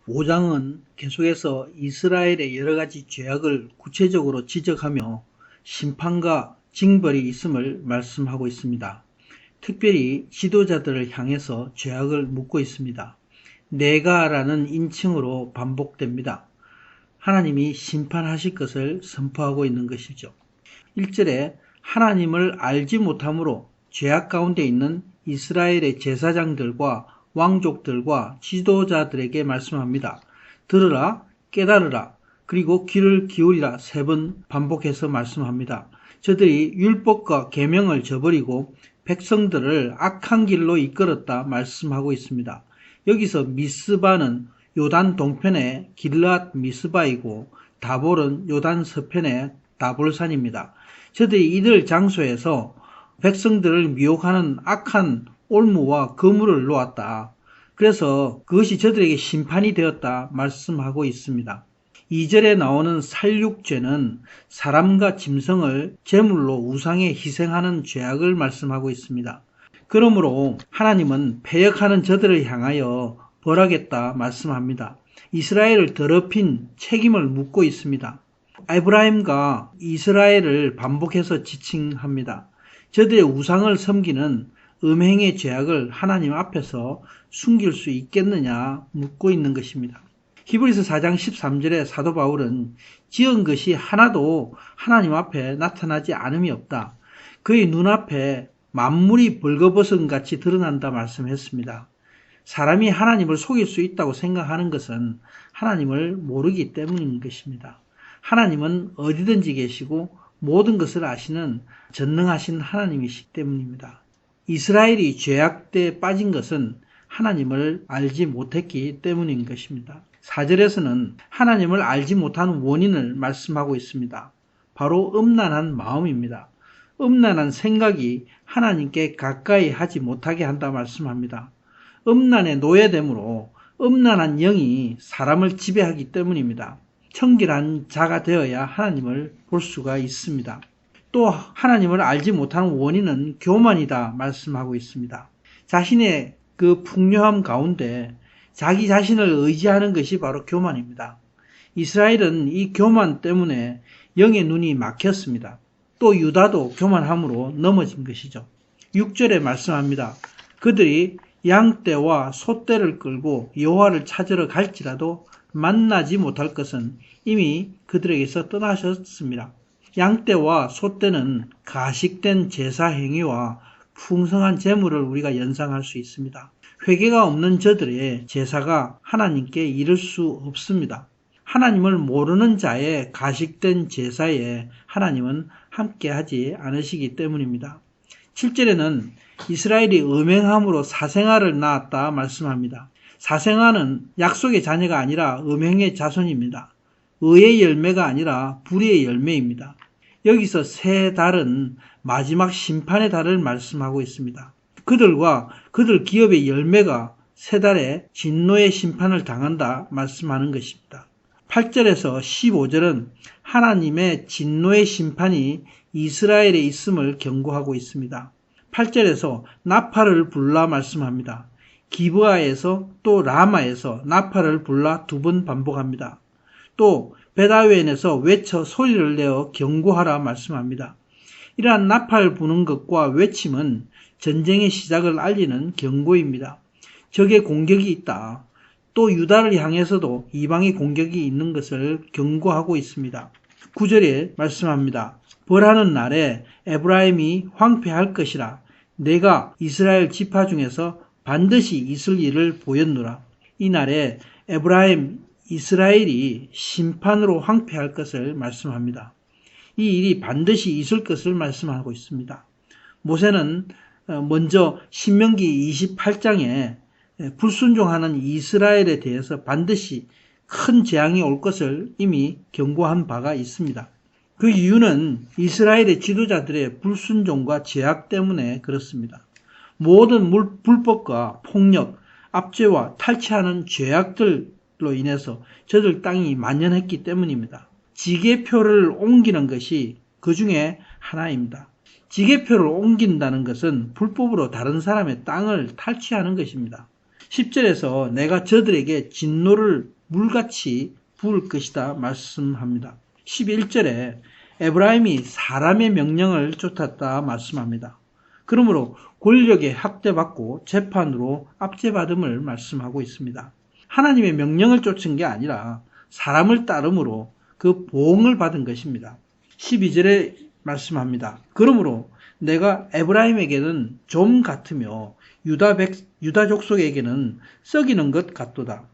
5장은 계속해서 이스라엘의 여러 가지 죄악을 구체적으로 지적하며 심판과 징벌이 있음을 말씀하고 있습니다. 특별히 지도자들을 향해서 죄악을 묻고 있습니다. 내가라는 인칭으로 반복됩니다. 하나님이 심판하실 것을 선포하고 있는 것이죠. 1절에 하나님을 알지 못함으로 죄악 가운데 있는 이스라엘의 제사장들과 왕족들과 지도자들에게 말씀합니다. 들으라, 깨달으라, 그리고 귀를 기울이라 3번 반복해서 말씀합니다. 저들이 율법과 계명을 저버리고 백성들을 악한 길로 이끌었다 말씀하고 있습니다. 여기서 미스바는 요단 동편의 길르앗 미스바이고 다볼은 요단 서편의 다볼산입니다. 저들이 이들 장소에서 백성들을 미혹하는 악한 올무와 거물을 놓았다. 그래서 그것이 저들에게 심판이 되었다 말씀하고 있습니다. 2절에 나오는 살육죄는 사람과 짐승을 제물로 우상에 희생하는 죄악을 말씀하고 있습니다. 그러므로 하나님은 패역하는 저들을 향하여 벌하겠다 말씀합니다. 이스라엘을 더럽힌 책임을 묻고 있습니다. 에브라임과 이스라엘을 반복해서 지칭합니다. 저들의 우상을 섬기는 음행의 죄악을 하나님 앞에서 숨길 수 있겠느냐 묻고 있는 것입니다. 히브리서 4장 13절에 사도 바울은 지은 것이 하나도 하나님 앞에 나타나지 않음이 없다. 그의 눈앞에 만물이 벌거벗은 같이 드러난다 말씀했습니다. 사람이 하나님을 속일 수 있다고 생각하는 것은 하나님을 모르기 때문인 것입니다. 하나님은 어디든지 계시고 모든 것을 아시는 전능하신 하나님이시기 때문입니다. 이스라엘이 죄악대에 빠진 것은 하나님을 알지 못했기 때문인 것입니다. 4절에서는 하나님을 알지 못하는 원인을 말씀하고 있습니다. 바로 음란한 마음입니다. 음란한 생각이 하나님께 가까이 하지 못하게 한다 말씀합니다. 음란에 노예되므로 음란한 영이 사람을 지배하기 때문입니다. 청결한 자가 되어야 하나님을 볼 수가 있습니다. 또 하나님을 알지 못하는 원인은 교만이다 말씀하고 있습니다. 자신의 그 풍요함 가운데 자기 자신을 의지하는 것이 바로 교만입니다. 이스라엘은 이 교만 때문에 영의 눈이 막혔습니다. 또 유다도 교만함으로 넘어진 것이죠. 6절에 말씀합니다. 그들이 양떼와 소떼를 끌고 여호와를 찾으러 갈지라도 만나지 못할 것은 이미 그들에게서 떠나셨습니다. 양떼와 소떼는 가식된 제사 행위와 풍성한 제물을 우리가 연상할 수 있습니다. 회개가 없는 저들의 제사가 하나님께 이를 수 없습니다. 하나님을 모르는 자의 가식된 제사에 하나님은 함께하지 않으시기 때문입니다. 7절에는 이스라엘이 음행함으로 사생아를 낳았다 말씀합니다. 사생아는 약속의 자녀가 아니라 음행의 자손입니다. 의의 열매가 아니라 불의의 열매입니다. 여기서 세 달은 마지막 심판의 달을 말씀하고 있습니다. 그들과 그들 기업의 열매가 세 달에 진노의 심판을 당한다 말씀하는 것입니다. 8절에서 15절은 하나님의 진노의 심판이 이스라엘에 있음을 경고하고 있습니다. 8절에서 나팔을 불라 말씀합니다. 기브아에서 또 라마에서 나팔을 불라 2번 반복합니다. 또 베다웬에서 외쳐 소리를 내어 경고하라 말씀합니다. 이러한 나팔 부는 것과 외침은 전쟁의 시작을 알리는 경고입니다. 적의 공격이 있다. 또 유다를 향해서도 이방의 공격이 있는 것을 경고하고 있습니다. 9절에 말씀합니다. 벌하는 날에 에브라임이 황폐할 것이라. 내가 이스라엘 지파 중에서 반드시 있을 일을 보였노라. 이 날에 에브라임, 이스라엘이 심판으로 황폐할 것을 말씀합니다. 이 일이 반드시 있을 것을 말씀하고 있습니다. 모세는 먼저 신명기 28장에 불순종하는 이스라엘에 대해서 반드시 큰 재앙이 올 것을 이미 경고한 바가 있습니다. 그 이유는 이스라엘의 지도자들의 불순종과 죄악 때문에 그렇습니다. 모든 불법과 폭력, 압제와 탈취하는 죄악들로 인해서 저들 땅이 만연했기 때문입니다. 지계표를 옮기는 것이 그 중에 하나입니다. 지계표를 옮긴다는 것은 불법으로 다른 사람의 땅을 탈취하는 것입니다. 10절에서 내가 저들에게 진노를 물같이 부을 것이다 말씀합니다. 11절에 에브라임이 사람의 명령을 쫓았다 말씀합니다. 그러므로 권력에 학대받고 재판으로 압제받음을 말씀하고 있습니다. 하나님의 명령을 쫓은 게 아니라 사람을 따름으로 그 보응을 받은 것입니다. 12절에 말씀합니다. 그러므로 내가 에브라임에게는 좀 같으며 유다 족속에게는 썩이는 것 같도다.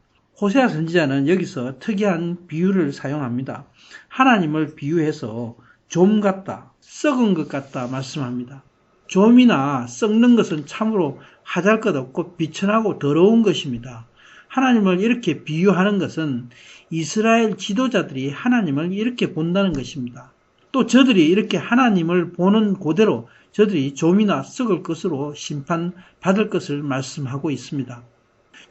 호세아 선지자는 여기서 특이한 비유를 사용합니다. 하나님을 비유해서 좀 같다, 썩은 것 같다 말씀합니다. 좀이나 썩는 것은 참으로 하잘것없고 비천하고 더러운 것입니다. 하나님을 이렇게 비유하는 것은 이스라엘 지도자들이 하나님을 이렇게 본다는 것입니다. 또 저들이 이렇게 하나님을 보는 그대로 저들이 좀이나 썩을 것으로 심판받을 것을 말씀하고 있습니다.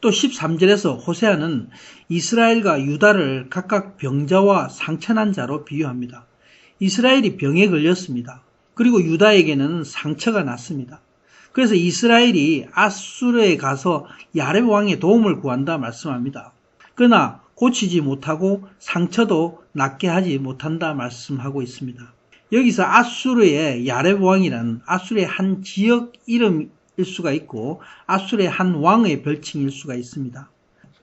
또 13절에서 호세아는 이스라엘과 유다를 각각 병자와 상처난 자로 비유합니다. 이스라엘이 병에 걸렸습니다. 그리고 유다에게는 상처가 났습니다. 그래서 이스라엘이 아수르에 가서 야렙 왕의 도움을 구한다 말씀합니다. 그러나 고치지 못하고 상처도 낫게 하지 못한다 말씀하고 있습니다. 여기서 아수르의 야렙 왕이란 아수르의 한 지역 이름일 수가 있고 아수르의 한 왕의 별칭일 수가 있습니다.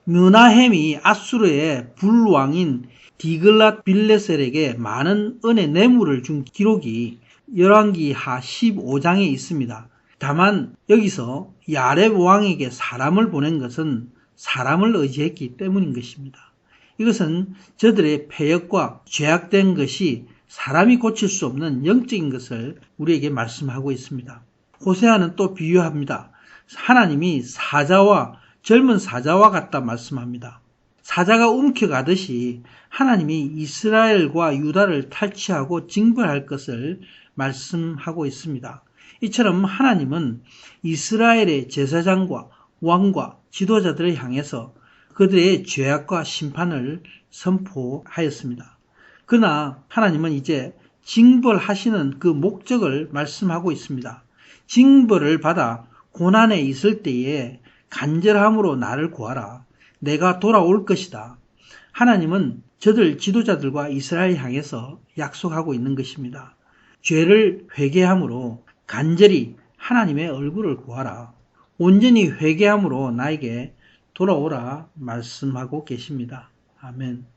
므나헴이 아수르의 불왕인 디글랏 빌레셀에게 많은 은혜 뇌물을 준 기록이 열왕기하 15장에 있습니다. 다만 여기서 야렙 왕에게 사람을 보낸 것은 사람을 의지했기 때문인 것입니다. 이것은 저들의 패역과 죄악된 것이 사람이 고칠 수 없는 영적인 것을 우리에게 말씀하고 있습니다. 호세아는 또 비유합니다. 하나님이 젊은 사자와 같다 말씀합니다. 사자가 움켜가듯이 하나님이 이스라엘과 유다를 탈취하고 징벌할 것을 말씀하고 있습니다. 이처럼 하나님은 이스라엘의 제사장과 왕과 지도자들을 향해서 그들의 죄악과 심판을 선포하였습니다. 그러나 하나님은 이제 징벌하시는 그 목적을 말씀하고 있습니다. 징벌을 받아 고난에 있을 때에 간절함으로 나를 구하라. 내가 돌아올 것이다. 하나님은 저들 지도자들과 이스라엘 향해서 약속하고 있는 것입니다. 죄를 회개함으로 간절히 하나님의 얼굴을 구하라. 온전히 회개함으로 나에게 돌아오라 말씀하고 계십니다. 아멘.